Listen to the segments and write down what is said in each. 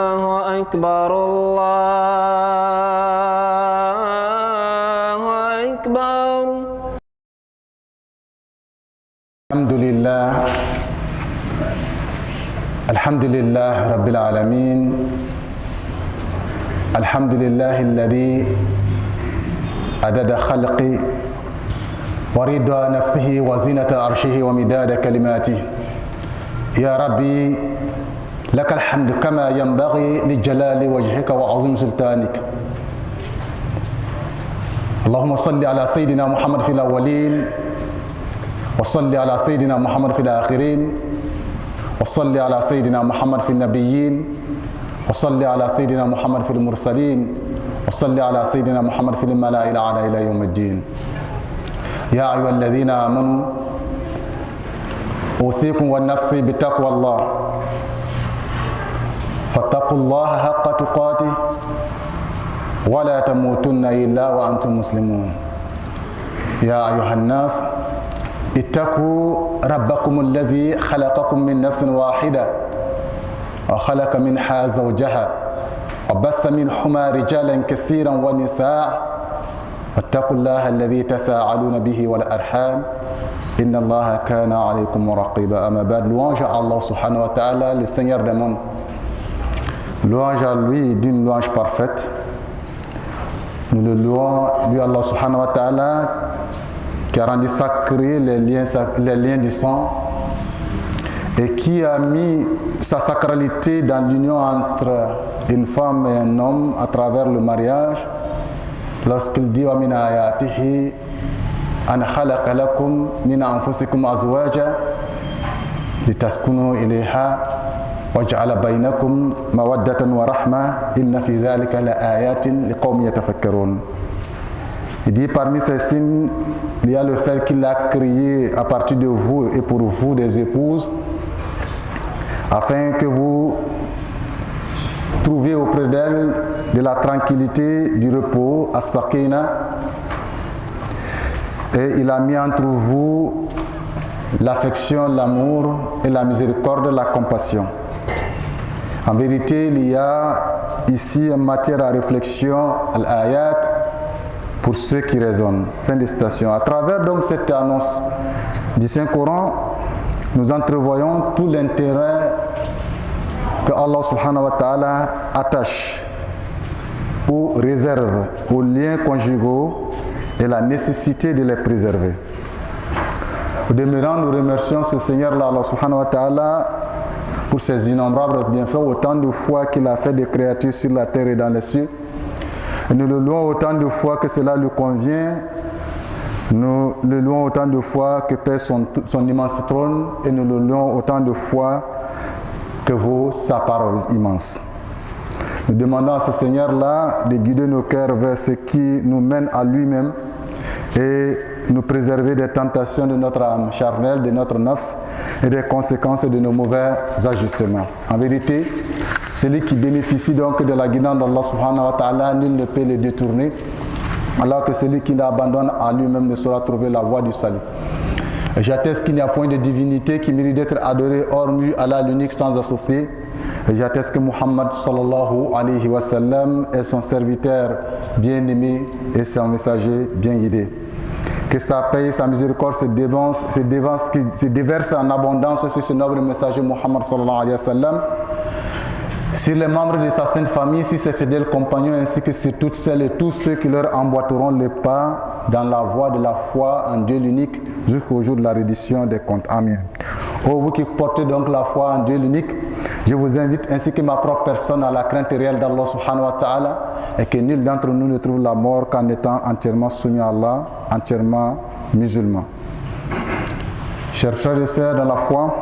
الله أكبر الله أكبر. الحمد لله رب العالمين. الحمد لله الذي عدد خلقه ورضا نفسه وزنة عرشه ومداد كلماته. يا ربي لك الحمد كما ينبغي لجلال وجهك وعظيم سلطانك. اللهم صل على سيدنا محمد في الأولين، وصل على سيدنا محمد في الآخرين، وصل على سيدنا محمد في النبيين، وصل على سيدنا محمد في المرسلين، وصل على سيدنا محمد في الملائكة الأعلى إلى يوم الدين. يا أيها الذين آمنوا أوصيكم ونفسي بتقوى الله، فاتقوا الله حق تقاته ولا تموتن إلا وأنتم مسلمون. يا أيها الناس اتقوا ربكم الذي خلقكم من نفس واحدة وخلق منها زوجها وبث منهما رجالا كثيرا ونساء واتقوا الله الذي تساءلون به والأرحام إن الله كان عليكم رقيبا. أما بعد, louange à Allah subhanahu wa ta'ala, le Seigneur des mondes. Louange à lui d'une louange parfaite. Nous le louons, lui Allah subhanahu wa ta'ala, qui a rendu sacré les liens du sang et qui a mis sa sacralité dans l'union entre une femme et un homme à travers le mariage, lorsqu'il dit وَمِنْ آيَاتِهِ أَنْ خَلَقَ لَكُمْ مِنْ أَنفُسِكُمْ أَزْوَاجًا لِتَسْكُنُوا إِلَيْهَا وَجَعَلَ بَيْنَكُمْ مَوَدَّةً وَرَحْمَةً إِنَّ فِي ذَلِكَ لَآيَاتٍ لِقَوْمٍ يَتَفَكَّرُونَ. Il dit parmi ces signes, il y a le fait qu'il a créé à partir de vous et pour vous des épouses, afin que vous trouviez auprès d'elles de la tranquillité, du repos, as-sakina. Et il a mis entre vous l'affection, l'amour et la miséricorde, la compassion. En vérité, il y a ici une matière à réflexion, al-ayat, pour ceux qui raisonnent. Fin de citation. À travers donc cette annonce du Saint-Coran, nous entrevoyons tout l'intérêt que Allah subhanahu wa ta'ala attache ou réserve aux liens conjugaux et la nécessité de les préserver. Au demeurant, nous remercions ce Seigneur-là, Allah subhanahu wa ta'ala, pour ses innombrables bienfaits, autant de fois qu'il a fait des créatures sur la terre et dans les cieux. Et nous le louons autant de fois que cela lui convient. Nous le louons autant de fois que pèse son immense trône, et nous le louons autant de fois que vaut sa parole immense. Nous demandons à ce Seigneur-là de guider nos cœurs vers ce qui nous mène à lui-même et nous préserver des tentations de notre âme charnelle, de notre nafs et des conséquences de nos mauvais ajustements. En vérité, celui qui bénéficie donc de la guidance d'Allah subhanahu wa ta'ala, nul ne peut le détourner, alors que celui qui l'abandonne à lui-même ne saura trouver la voie du salut. Et j'atteste qu'il n'y a point de divinité qui mérite d'être adorée hormis Allah l'unique sans associé. Et j'atteste que Muhammad sallallahu alayhi wa sallam est son serviteur bien-aimé et son messager bien guidé. Que sa paix et sa miséricorde se déversent en abondance sur ce noble messager Muhammad sallallahu alayhi wa sallam, sur les membres de sa sainte famille, sur ses fidèles compagnons, ainsi que sur toutes celles et tous ceux qui leur emboîteront les pas dans la voie de la foi en Dieu l'unique jusqu'au jour de la reddition des comptes. Amen. Ô vous qui portez donc la foi en Dieu l'unique, je vous invite ainsi que ma propre personne à la crainte réelle d'Allah subhanahu wa ta'ala, et que nul d'entre nous ne trouve la mort qu'en étant entièrement soumis à Allah, entièrement musulman. Chers frères et sœurs dans la foi,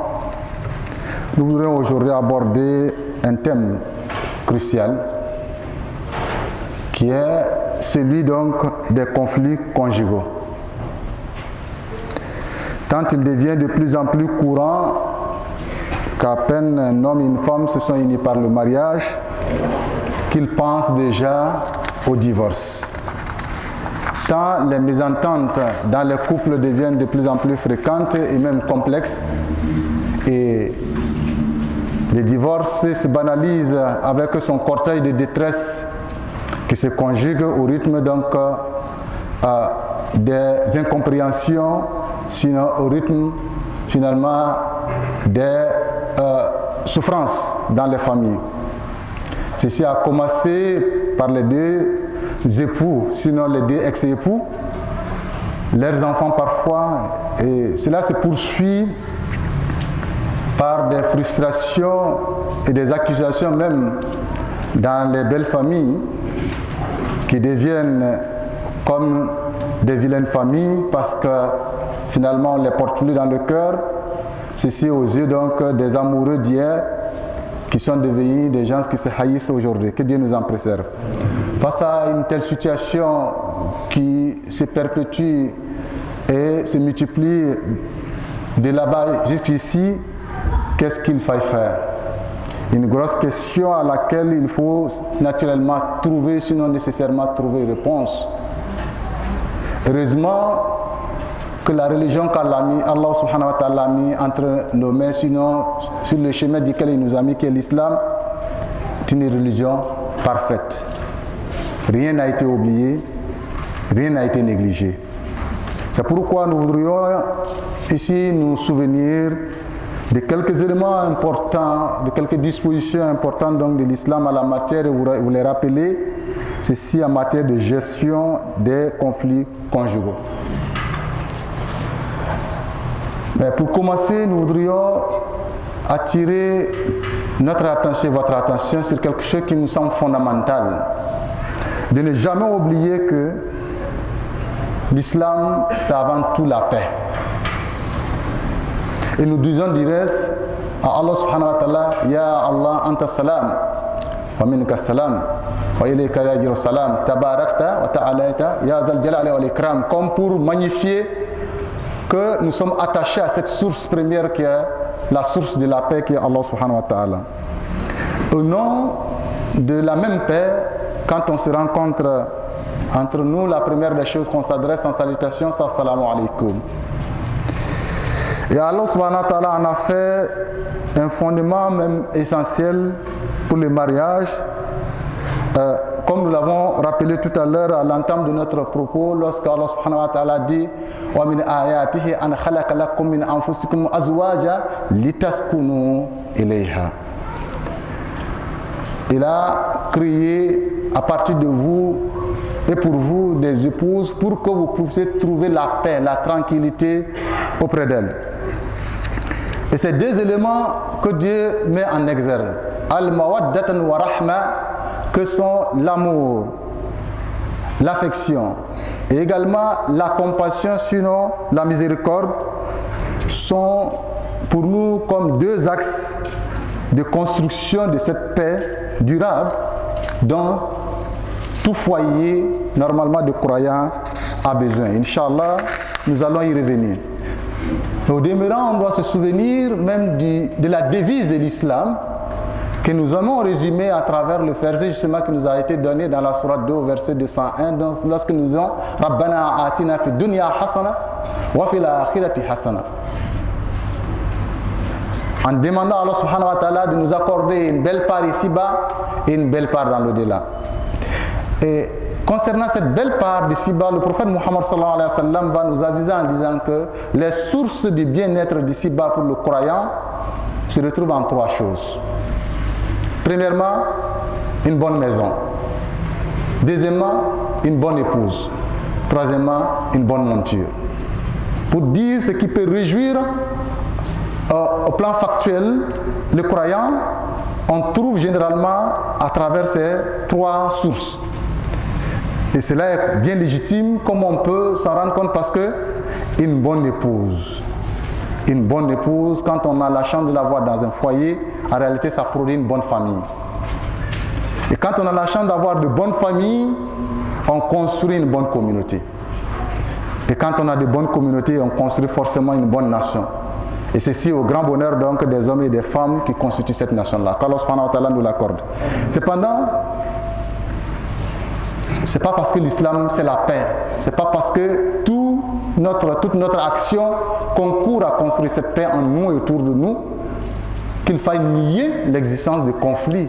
nous voudrions aujourd'hui aborder un thème crucial qui est celui donc des conflits conjugaux. Tant il devient de plus en plus courant qu'à peine un homme et une femme se sont unis par le mariage, qu'ils pensent déjà au divorce. Tant les mésententes dans les couples deviennent de plus en plus fréquentes et même complexes, et le divorce se banalise avec son cortège de détresse qui se conjugue au rythme donc des incompréhensions, sinon au rythme finalement des souffrances dans les familles. Ceci a commencé par les deux époux, sinon les deux ex-époux, leurs enfants parfois, et cela se poursuit par des frustrations et des accusations même dans les belles familles qui deviennent comme des vilaines familles parce que finalement on ne les porte plus dans le cœur. Ceci aux yeux donc des amoureux d'hier qui sont devenus des gens qui se haïssent aujourd'hui. Que Dieu nous en préserve. Face à une telle situation qui se perpétue et se multiplie de là-bas jusqu'ici, qu'est-ce qu'il faille faire? Une grosse question à laquelle il faut naturellement trouver, sinon nécessairement trouver une réponse. Heureusement que la religion qu'Allah Allah subhanahu wa ta'ala a mis entre nos mains, sinon sur le chemin duquel il nous a mis, qui est l'islam, est une religion parfaite. Rien n'a été oublié, rien n'a été négligé. C'est pourquoi nous voudrions ici nous souvenir de quelques éléments importants, de quelques dispositions importantes donc de l'islam à la matière, et vous les rappelez, ceci en matière de gestion des conflits conjugaux. Mais pour commencer, nous voudrions attirer notre attention, votre attention sur quelque chose qui nous semble fondamental. De ne jamais oublier que l'islam, c'est avant tout la paix. Et nous disons du reste à Allah subhanahu wa ta'ala, Ya Allah anta salam, wa minka salam, wa ilayka yajiru salam, tabarakta wa ta'alaita, ya zal jalali wal ikram, comme pour magnifier que nous sommes attachés à cette source première qui est la source de la paix, qui est Allah subhanahu wa ta'ala. Au nom de la même paix, quand on se rencontre entre nous, la première des choses qu'on s'adresse en salutation, c'est Assalamu alaikum. Et Allah subhanahu wa ta'ala en a fait un fondement même essentiel pour le mariage, comme nous l'avons rappelé tout à l'heure à l'entame de notre propos, lorsque Allah subhanahu wa ta'ala dit wa min ayatihi an khalaqa lakum min anfusikum azwaja litaskunu ilayha. Il a créé à partir de vous et pour vous des épouses pour que vous puissiez trouver la paix, la tranquillité auprès d'elles. Et ces deux éléments que Dieu met en exergue, al-mawaddatan wa rahma, que sont l'amour, l'affection et également la compassion, sinon la miséricorde, sont pour nous comme deux axes de construction de cette paix durable dont tout foyer normalement de croyants a besoin. Inch'Allah, nous allons y revenir. Au demeurant, on doit se souvenir même de la devise de l'islam que nous allons résumer à travers le verset justement qui nous a été donné dans la sourate 2 au verset 201, lorsque nous disons Rabbana atina fi dunya hasana wa fil akhirati hasana. En demandant à Allah subhanahu wa ta'ala de nous accorder une belle part ici-bas et une belle part dans l'au-delà. Et concernant cette belle part d'ici-bas, le prophète Muhammad sallallahu alayhi wa sallam va nous aviser en disant que les sources du bien-être d'ici-bas pour le croyant se retrouvent en trois choses. Premièrement, une bonne maison. Deuxièmement, une bonne épouse. Troisièmement, une bonne monture. Pour dire ce qui peut réjouir au plan factuel, le croyant, on trouve généralement à travers ces trois sources. Et cela est bien légitime, comme on peut s'en rendre compte, parce que une bonne épouse, quand on a la chance de l'avoir dans un foyer, en réalité ça produit une bonne famille. Et quand on a la chance d'avoir de bonnes familles, on construit une bonne communauté. Et quand on a de bonnes communautés, on construit forcément une bonne nation. Et ceci au grand bonheur donc des hommes et des femmes qui constituent cette nation-là. Qu'Allah subhanahu wa ta'ala nous l'accorde. Cependant, c'est pas parce que l'islam c'est la paix, c'est pas parce que toute notre action concourt à construire cette paix en nous et autour de nous qu'il faille nier l'existence des conflits.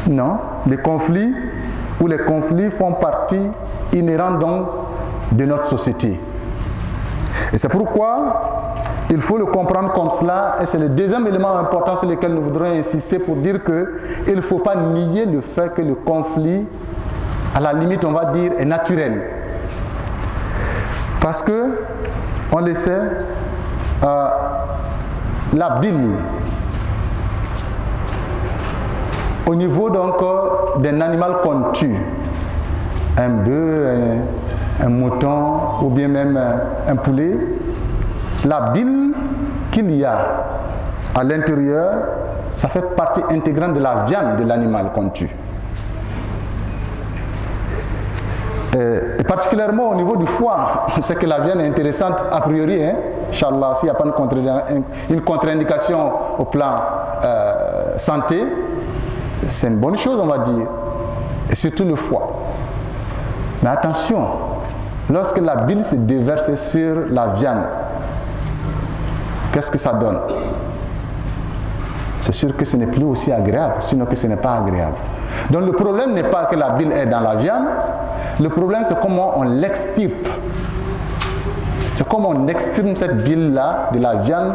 Non, les conflits font partie inhérente donc de notre société. Et c'est pourquoi il faut le comprendre comme cela, et c'est le deuxième élément important sur lequel nous voudrions insister pour dire qu'il ne faut pas nier le fait que le conflit, à la limite on va dire, est naturel. Parce que, on le sait, la bile, au niveau donc d'un animal qu'on tue, un bœuf, un mouton ou bien même un poulet, la bile qu'il y a à l'intérieur, ça fait partie intégrante de la viande de l'animal qu'on tue. Et particulièrement au niveau du foie, c'est que la viande est intéressante a priori, hein, Inch'Allah, s'il n'y a pas une contre-indication au plan santé, c'est une bonne chose on va dire, et surtout le foie. Mais attention, lorsque la bile se déverse sur la viande, qu'est-ce que ça donne? C'est sûr que ce n'est plus aussi agréable, sinon que ce n'est pas agréable. Donc le problème n'est pas que la bile est dans la viande, le problème c'est comment on l'extirpe. C'est comment on extirpe cette bile-là de la viande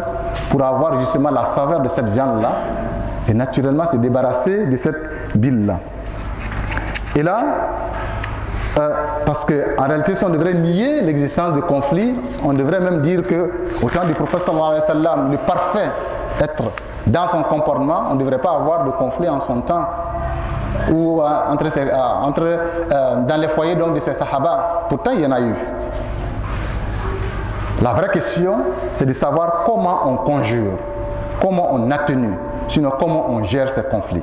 pour avoir justement la saveur de cette viande-là et naturellement se débarrasser de cette bile-là. Et là, parce qu'en réalité, si on devrait nier l'existence de conflits, on devrait même dire qu'au temps du prophète sallallahu alayhi wa sallam, le parfait être dans son comportement, on ne devrait pas avoir de conflit en son temps ou dans les foyers donc, de ses sahaba. Pourtant, il y en a eu. La vraie question, c'est de savoir comment on conjure, comment on atténue, sinon comment on gère ces conflits.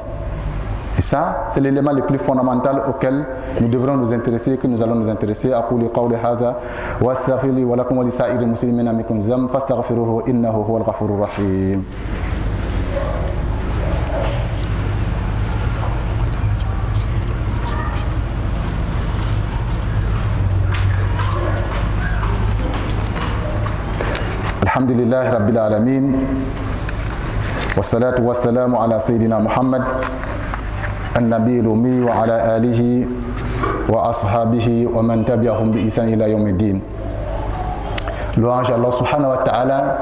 Et ça, c'est l'élément le plus fondamental auquel nous devrons nous intéresser et que nous allons nous intéresser. أقول قولي هذا وأستغفر لي ولكم ولسائر المسلمين من كل ذنب فاستغفروه إنه هو الغفور الرحيم. الحمد لله رب العالمين والصلاة والسلام على سيدنا محمد النبي الأمي وعلى آله وأصحابه ومن تبعهم بإحسان إلى يوم الدين. Louange à Allah subhanahu wa ta'ala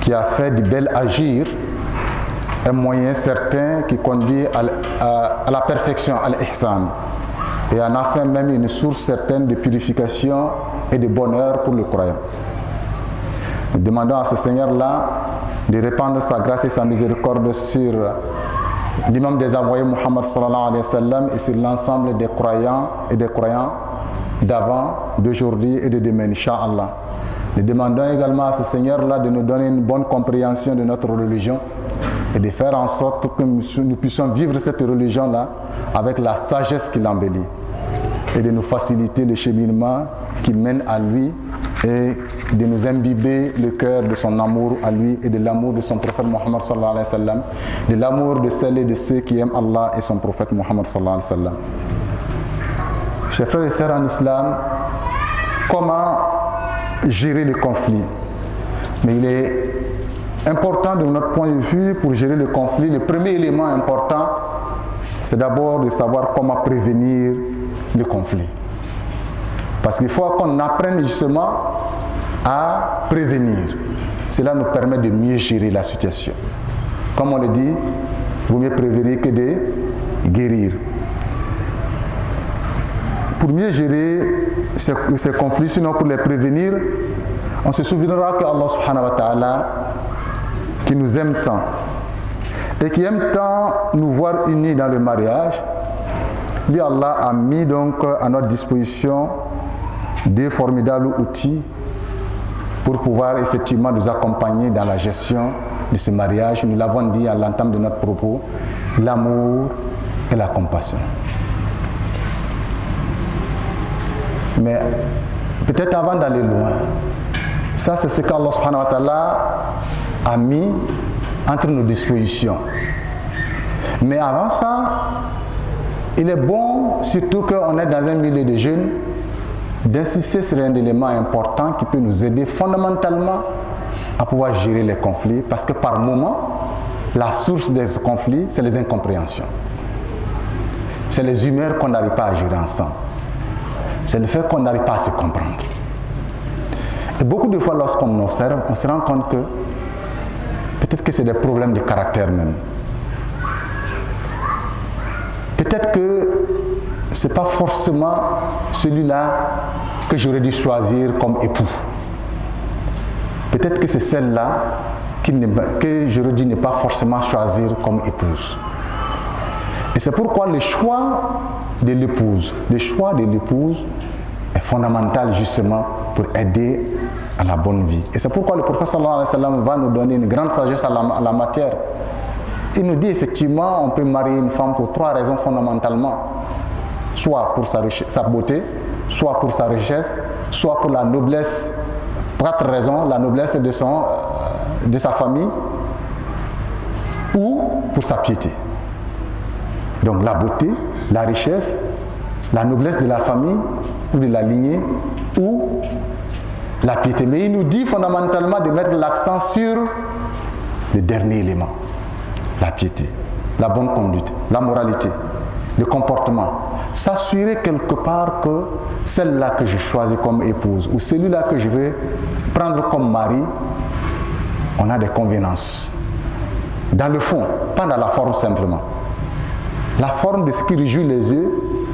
qui a fait du bel agir un moyen certain qui conduit à la perfection, à l'ihsan, et en a fait même une source certaine de purification et de bonheur pour le croyant. Nous demandons à ce Seigneur-là de répandre sa grâce et sa miséricorde sur l'imam des envoyés Muhammad sallallahu alayhi wa sallam et sur l'ensemble des croyants et des croyants d'avant, d'aujourd'hui et de demain, Inch'Allah. Nous demandons également à ce Seigneur-là de nous donner une bonne compréhension de notre religion et de faire en sorte que nous puissions vivre cette religion-là avec la sagesse qui l'embellit et de nous faciliter le cheminement qui mène à lui et de nous imbiber le cœur de son amour à lui et de l'amour de son prophète Muhammad sallallahu alayhi wa sallam, de l'amour de celles et de ceux qui aiment Allah et son prophète Muhammad sallallahu alayhi wa sallam. Chers frères et sœurs en islam, comment gérer le conflit? Mais il est important de notre point de vue, pour gérer le conflit, le premier élément important, c'est d'abord de savoir comment prévenir le conflit. Parce qu'il faut qu'on apprenne justement à prévenir. Cela nous permet de mieux gérer la situation. Comme on le dit, il vaut mieux prévenir que de guérir. Pour mieux gérer ces conflits, sinon pour les prévenir, on se souviendra que Allah subhanahu wa ta'ala, qui nous aime tant, et qui aime tant nous voir unis dans le mariage, lui Allah a mis donc à notre disposition des formidables outils pour pouvoir effectivement nous accompagner dans la gestion de ce mariage. Nous l'avons dit à l'entame de notre propos, l'amour et la compassion. Mais peut-être avant d'aller loin, Ça, c'est ce qu'Allah subhanahu wa ta'ala a mis entre nos dispositions. Mais avant ça, il est bon, surtout qu'on est dans un milieu de jeunes, d'insister sur un élément important qui peut nous aider fondamentalement à pouvoir gérer les conflits, parce que par moment, la source des conflits, c'est les incompréhensions. C'est les humeurs qu'on n'arrive pas à gérer ensemble. C'est le fait qu'on n'arrive pas à se comprendre. Et beaucoup de fois, lorsqu'on observe, on se rend compte que peut-être que c'est des problèmes de caractère même. Peut-être que ce n'est pas forcément celui-là que j'aurais dû choisir comme époux. Peut-être que c'est celle-là que j'aurais dû ne pas forcément choisir comme épouse. Et c'est pourquoi le choix de l'épouse est fondamental justement pour aider à la bonne vie. Et c'est pourquoi le prophète sallallahu alayhi wa sallam va nous donner une grande sagesse à la matière. Il nous dit effectivement on peut marier une femme pour 3 raisons fondamentalement. Soit pour sa beauté, soit pour sa richesse, soit pour la noblesse. 4 raisons, la noblesse de sa famille, ou pour sa piété. Donc la beauté, la richesse, la noblesse de la famille ou de la lignée, ou la piété. Mais il nous dit fondamentalement de mettre l'accent sur le dernier élément, la piété, la bonne conduite, la moralité, le comportement. S'assurer quelque part que celle-là que je choisis comme épouse ou celui-là que je vais prendre comme mari, on a des convenances. Dans le fond, pas dans la forme simplement. La forme de ce qui réjouit les yeux,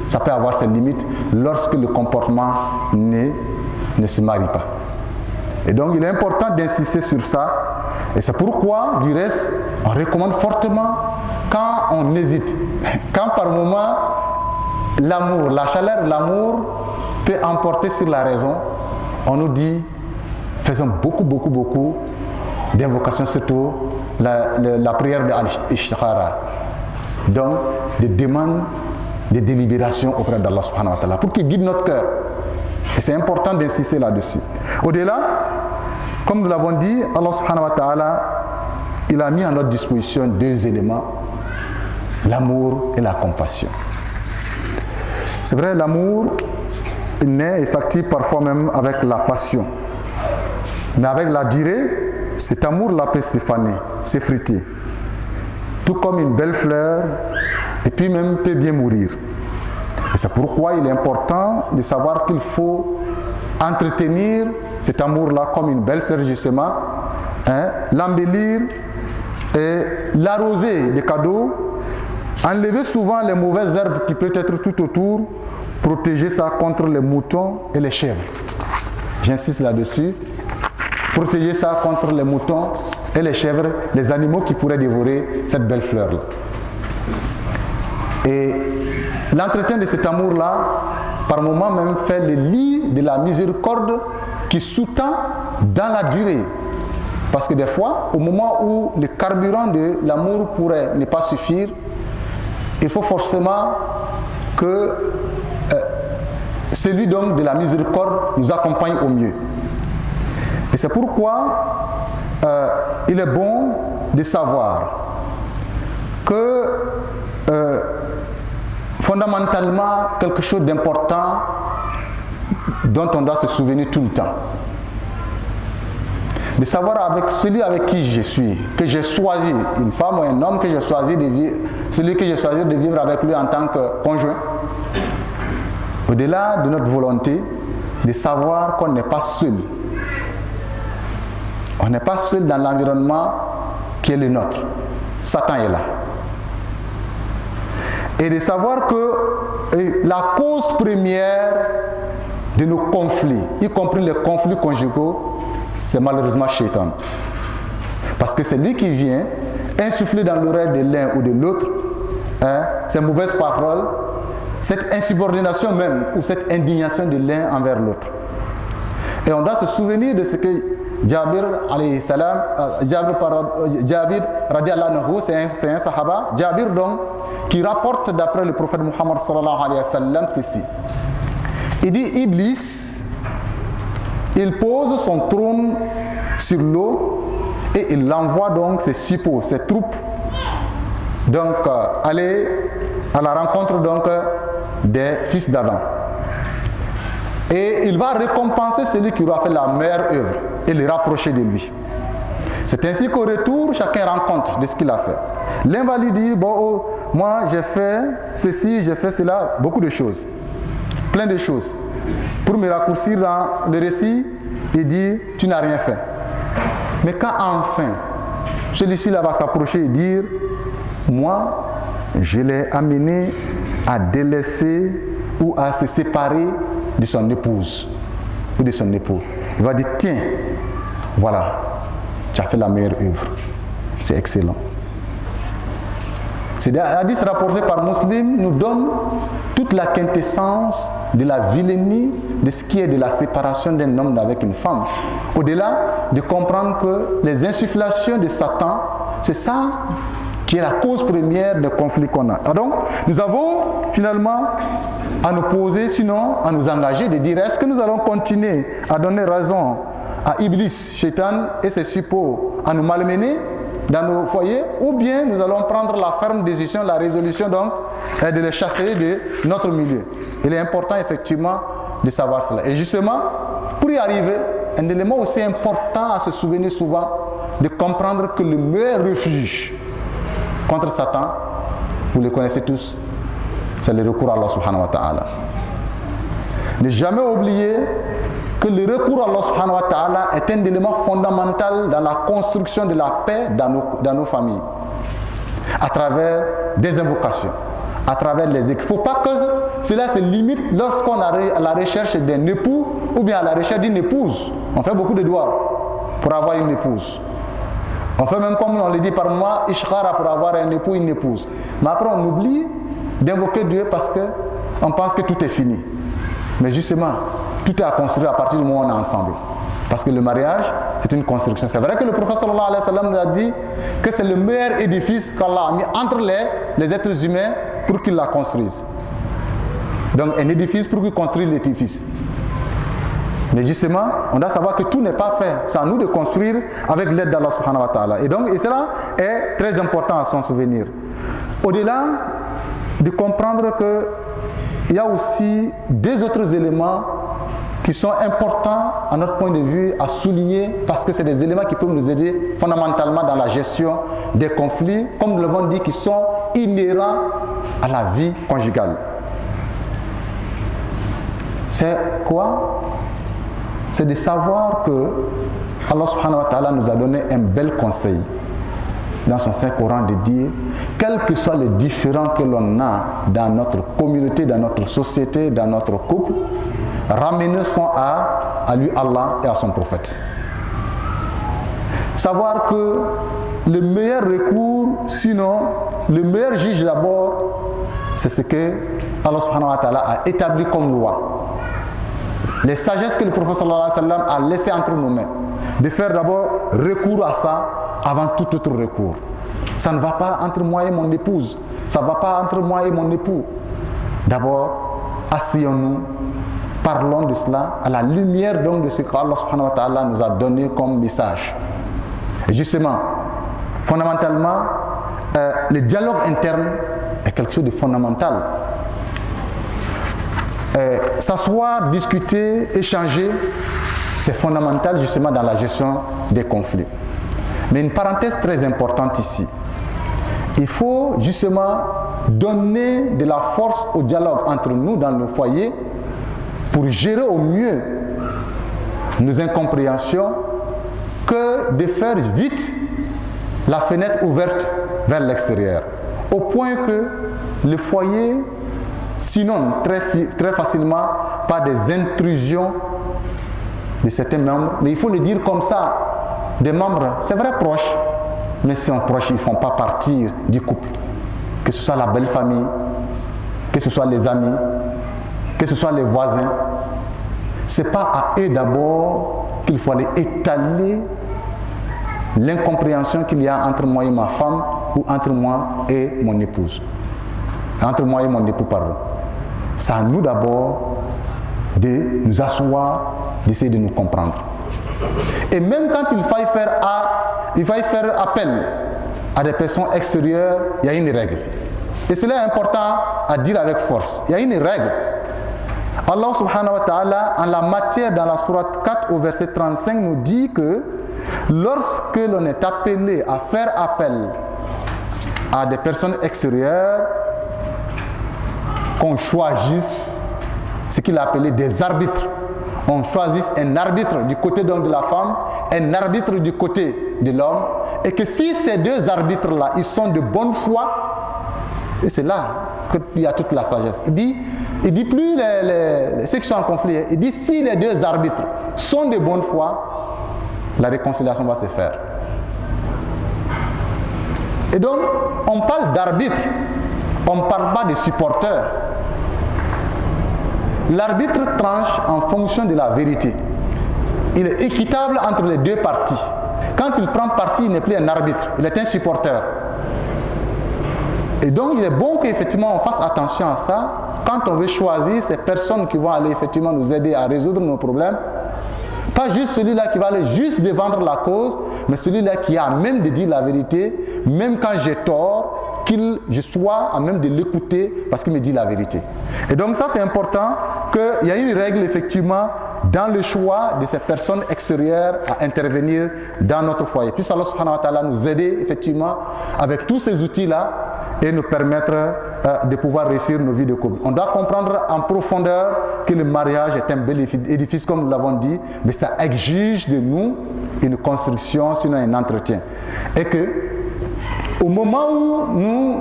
ça peut avoir ses limites lorsque le comportement ne se marie pas. Et donc il est important d'insister sur ça. Et c'est pourquoi, du reste, on recommande fortement quand on hésite, quand par moment l'amour, la chaleur de l'amour peut emporter sur la raison, on nous dit faisons beaucoup d'invocations, surtout la prière de Al-Ishtikhara, donc des demandes de délibération auprès d'Allah subhanahu wa ta'ala pour qu'il guide notre cœur. Et c'est important d'insister là-dessus. Au-delà, comme nous l'avons dit, Allah subhanahu wa ta'ala, il a mis à notre disposition 2 éléments, l'amour et la compassion. C'est vrai, l'amour naît et s'active parfois même avec la passion. Mais avec la durée, cet amour-là peut se faner, s'effriter. Tout comme une belle fleur, et puis même peut bien mourir. Et c'est pourquoi il est important de savoir qu'il faut entretenir cet amour-là comme une belle fleur justement, l'embellir et l'arroser de cadeaux, enlever souvent les mauvaises herbes qui peuvent être tout autour, protéger ça contre les moutons et les chèvres. J'insiste là-dessus. Protéger ça contre les moutons et les chèvres, les animaux qui pourraient dévorer cette belle fleur-là. Et l'entretien de cet amour-là, par moments même, fait le lit de la miséricorde qui sous-tend dans la durée. Parce que des fois, au moment où le carburant de l'amour pourrait ne pas suffire, il faut forcément que celui donc de la miséricorde nous accompagne au mieux. Et c'est pourquoi il est bon de savoir que fondamentalement quelque chose d'important dont on doit se souvenir tout le temps. De savoir avec celui avec qui je suis, que j'ai choisi, une femme ou un homme que j'ai choisi de vivre, celui que j'ai choisi de vivre avec lui en tant que conjoint. Au-delà de notre volonté, de savoir qu'on n'est pas seul. On n'est pas seul dans l'environnement qui est le nôtre. Satan est là. Et de savoir que la cause première de nos conflits, y compris les conflits conjugaux, c'est malheureusement Shaitan. Parce que c'est lui qui vient insuffler dans l'oreille de l'un ou de l'autre ces mauvaises paroles, cette insubordination même, ou cette indignation de l'un envers l'autre. Et on doit se souvenir de ce que Jabir alayhi salam, Jabir radiallahu anhu, c'est un sahaba, Jabir donc, qui rapporte d'après le prophète Muhammad sallallahu alayhi wa sallam ceci. Il dit Iblis il pose son trône sur l'eau et il envoie donc ses suppôts, ses troupes, donc aller à la rencontre donc des fils d'Adam. Et il va récompenser celui qui aura fait la meilleure œuvre et les rapprocher de lui. C'est ainsi qu'au retour, chacun rend compte de ce qu'il a fait. L'un va lui dire, bon, oh, moi j'ai fait ceci, j'ai fait cela, beaucoup de choses, plein de choses. Pour me raccourcir dans le récit, il dit, tu n'as rien fait. Mais quand enfin, celui-ci là va s'approcher et dire, moi, je l'ai amené à délaisser ou à se séparer de son épouse ou de son époux. Il va dire, tiens, voilà, tu as fait la meilleure œuvre. C'est excellent. Ces hadiths rapportés par Muslim nous donnent toute la quintessence de la vilainie de ce qui est de la séparation d'un homme avec une femme. Au-delà de comprendre que les insufflations de Satan, c'est ça qui est la cause première des conflits qu'on a. Alors donc, nous avons finalement à nous poser, sinon à nous engager, de dire, est-ce que nous allons continuer à donner raison à Iblis, Shaitan et ses suppôts, à nous malmener dans nos foyers, ou bien nous allons prendre la ferme décision, la résolution donc, de les chasser de notre milieu. Il est important effectivement de savoir cela. Et justement, pour y arriver, un élément aussi important à se souvenir souvent, de comprendre que le meilleur refuge contre Satan, vous le connaissez tous, c'est le recours à Allah subhanahu wa ta'ala. Ne jamais oublier que le recours à Allah subhanahu wa ta'ala est un élément fondamental dans la construction de la paix dans nos familles. À travers des invocations, à travers les écrits. Il ne faut pas que cela se limite lorsqu'on est à la recherche d'un époux ou bien à la recherche d'une épouse. On fait beaucoup de doigts pour avoir une épouse. On fait même comme on le dit par moi, Ishqara pour avoir un époux, une épouse. Mais après on oublie d'invoquer Dieu parce qu'on pense que tout est fini. Mais justement, tout est à construire à partir du moment où on est ensemble. Parce que le mariage, c'est une construction. C'est vrai que le prophète sallallahu alayhi wa sallam nous a dit que c'est le meilleur édifice qu'Allah a mis entre les êtres humains pour qu'ils la construisent. Donc un édifice pour qu'ils construisent l'édifice. Mais justement, on doit savoir que tout n'est pas fait. C'est à nous de construire avec l'aide d'Allah subhanahu wa ta'ala. Et donc, cela est très important à s'en souvenir. Au-delà de comprendre qu'il y a aussi deux autres éléments qui sont importants à notre point de vue à souligner parce que c'est des éléments qui peuvent nous aider fondamentalement dans la gestion des conflits, comme nous l'avons dit, qui sont inhérents à la vie conjugale. C'est quoi? C'est de savoir que Allah subhanahu wa ta'ala nous a donné un bel conseil dans son Saint-Coran de dire, quels que soient les différends que l'on a dans notre communauté, dans notre société, dans notre couple, ramenez-nous à lui, Allah, et à son prophète. Savoir que le meilleur recours, sinon le meilleur juge d'abord, c'est ce que Allah subhanahu wa ta'ala a établi comme loi. Les sagesses que le prophète sallallahu alayhi wa sallam a laissées entre nos mains, de faire d'abord recours à ça avant tout autre recours. Ça ne va pas entre moi et mon épouse, ça ne va pas entre moi et mon époux. D'abord, asseyons-nous, parlons de cela à la lumière donc de ce qu'Allah subhanahu wa ta'ala nous a donné comme message. Et justement, fondamentalement, le dialogue interne est quelque chose de fondamental. S'asseoir, discuter, échanger, c'est fondamental justement dans la gestion des conflits. Mais une parenthèse très importante ici. Il faut justement donner de la force au dialogue entre nous dans le foyer pour gérer au mieux nos incompréhensions que de faire vite la fenêtre ouverte vers l'extérieur. Au point que le foyer s'inonde très facilement par des intrusions de certains membres. Mais il faut le dire comme ça, des membres, c'est vrai proches, mais si on proches, ils ne font pas partir du couple. Que ce soit la belle famille, que ce soit les amis, que ce soit les voisins. Ce n'est pas à eux d'abord qu'il faut aller étaler l'incompréhension qu'il y a entre moi et ma femme ou entre moi et mon épouse. Entre moi et mon époux, pardon. C'est à nous d'abord de nous asseoir d'essayer de nous comprendre. Et même quand il faille faire appel à des personnes extérieures, il y a une règle. Et cela est important à dire avec force. Il y a une règle. Allah subhanahu wa ta'ala, en la matière, dans la sourate 4 au verset 35, nous dit que lorsque l'on est appelé à faire appel à des personnes extérieures, qu'on choisisse ce qu'il a appelé des arbitres. On choisit un arbitre du côté donc de la femme, un arbitre du côté de l'homme, et que si ces deux arbitres-là, ils sont de bonne foi, et c'est là qu'il y a toute la sagesse. Il dit plus ceux qui sont en conflit, il dit si les deux arbitres sont de bonne foi, la réconciliation va se faire. Et donc, on parle d'arbitre, on ne parle pas de supporters. L'arbitre tranche en fonction de la vérité. Il est équitable entre les deux parties. Quand il prend parti, il n'est plus un arbitre, il est un supporter. Et donc, il est bon qu'effectivement on fasse attention à ça. Quand on veut choisir ces personnes qui vont aller effectivement nous aider à résoudre nos problèmes, pas juste celui-là qui va aller juste défendre la cause, mais celui-là qui a même de dire la vérité, même quand j'ai tort, je sois à même de l'écouter parce qu'il me dit la vérité. Et donc ça c'est important qu'il y a une règle effectivement dans le choix de ces personnes extérieures à intervenir dans notre foyer. Puis Allah subhanahu wa ta'ala nous aider effectivement avec tous ces outils-là et nous permettre de pouvoir réussir nos vies de couple. On doit comprendre en profondeur que le mariage est un bel édifice comme nous l'avons dit, mais ça exige de nous une construction, sinon un entretien. Et que au moment où nous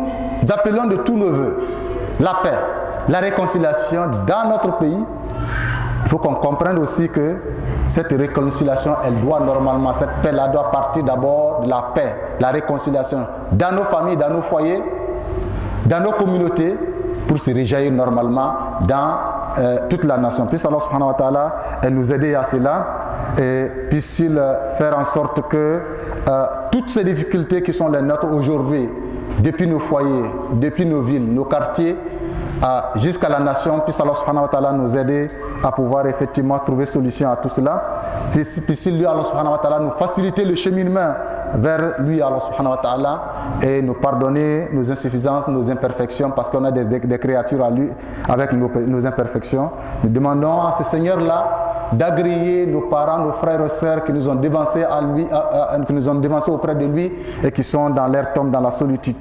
appelons de tous nos voeux la paix, la réconciliation dans notre pays, il faut qu'on comprenne aussi que cette réconciliation, elle doit normalement, cette paix-là doit partir d'abord de la paix, la réconciliation dans nos familles, dans nos foyers, dans nos communautés, pour se réjaillir normalement dans toute la nation. Puisse Allah subhanahu wa ta'ala nous aider à cela et puisse-t-il faire en sorte que toutes ces difficultés qui sont les nôtres aujourd'hui, depuis nos foyers, depuis nos villes, nos quartiers, jusqu'à la nation, puisse Allah subhanahu wa ta'ala nous aider à pouvoir effectivement trouver solution à tout cela. Puisse-t-il lui, Allah subhanahu wa ta'ala, nous faciliter le cheminement vers lui, Allah subhanahu wa ta'ala, et nous pardonner nos insuffisances, nos imperfections, parce qu'on a des créatures à lui avec nos imperfections. Nous demandons à ce Seigneur-là d'agréer nos parents, nos frères et sœurs qui nous ont devancés à lui, qui nous ont devancés auprès de lui et qui sont dans leur tombe, dans la solitude.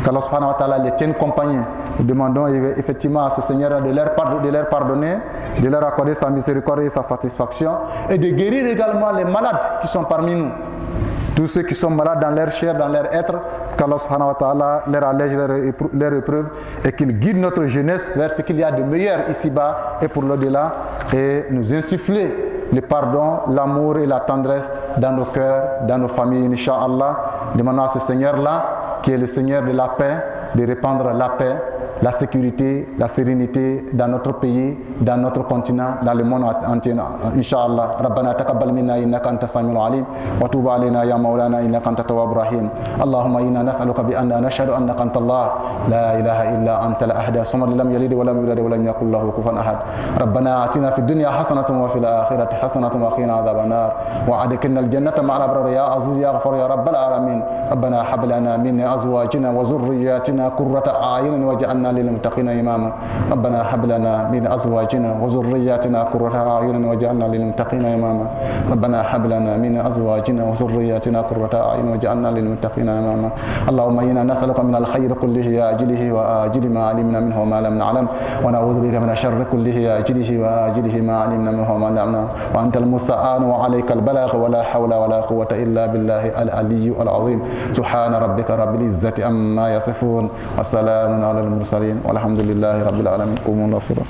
Qu'Allah subhanahu wa ta'ala les tienne compagnie. Nous demandons effectivement à ce Seigneur de leur pardonner, de leur accorder sa miséricorde et sa satisfaction et de guérir également les malades qui sont parmi nous. Tous ceux qui sont malades dans leur chair, dans leur être, qu'Allah subhanahu wa ta'ala leur allège leurs épreuves et qu'il guide notre jeunesse vers ce qu'il y a de meilleur ici-bas et pour l'au-delà et nous insuffler le pardon, l'amour et la tendresse dans nos cœurs, dans nos familles, Inch'Allah. Demandons à ce Seigneur-là, qui est le Seigneur de la paix, de répandre la paix, la sécurité, la sérénité dans notre pays, dans notre continent, dans le monde entier. Inch'Allah. Rabbana taqabbal minna innaka anta samiul alim wa tub alayna ya maulana innaka anta tawwabur rahim. Allahumma inna nas'aluka bi anna nashhadu annaka anta Allah la ilaha illa anta al-ahad as-samad lam yalid wa lam yulad wa lam yakul lahu kufuwan ahad. Rabbana atina fid dunya hasanatan wa fil akhirati hasanatan wa qina adhaban nar wa adkhilna al-jannata ma'al abrar ya aziz ya ghafur ya rabbal alamin. Rabbana hab lana min azwajina wa dhurriyyatina qurrata a'yunin waj'alna للمتقين إماما ربنا هب لنا من أزواجنا وذرياتنا قرة أعين واجعلنا للمتقين إماما ربنا هب لنا من أزواجنا وذرياتنا قرة أعين واجعلنا للمتقين إماما اللهم إنا نسألك من الخير كله عاجله وآجله ما علمنا منه وما لم نعلم ونعوذ بك من الشر كله عاجله وآجله ما علمنا منه وما لم نعلم وأنت المستعان وعليك البلاغ ولا حول ولا قوة إلا بالله العلي العظيم سبحان ربك رب العزة عما يصفون وسلام على المرسلين والحمد لله رب العالمين قوموا إلى الصلاة